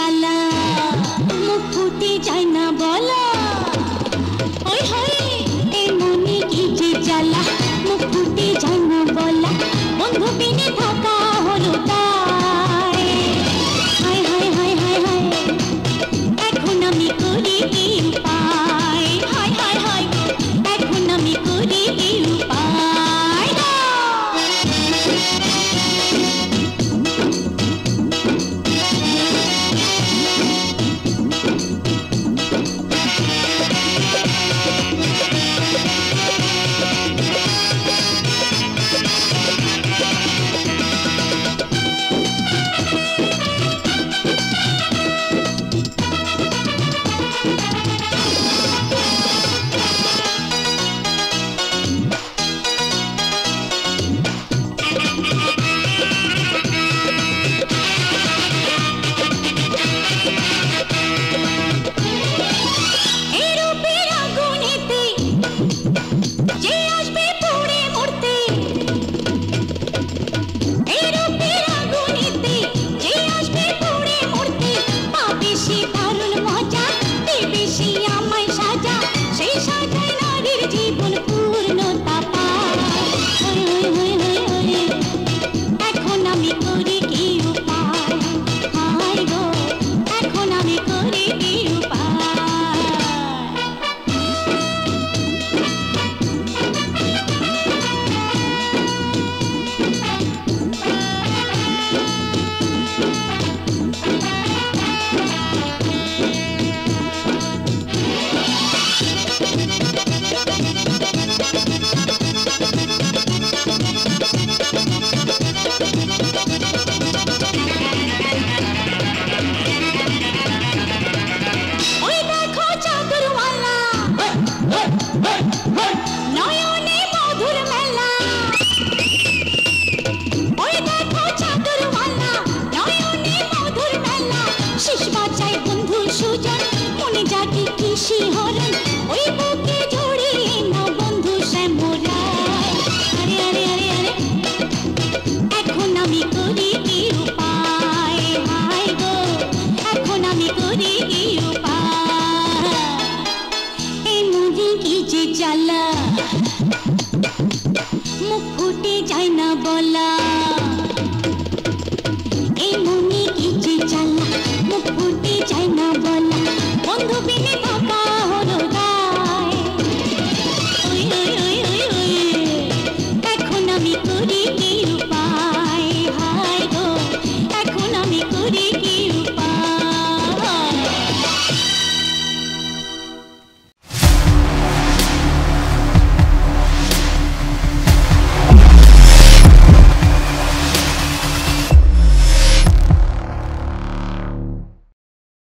জ্বালা মুখ ফুটে যায় না বলা ওই হয় এই মনে কি যে জ্বালা মুখ ফুটে যায় না বলা বন্ধু বিনে থাকা হলো তাই হায় হায় হায় হায় হায় এখন আমি করি কি উপায় হায় হায় হায় এখন আমি করি কি উপায় मुख फूटे जाए ना बोला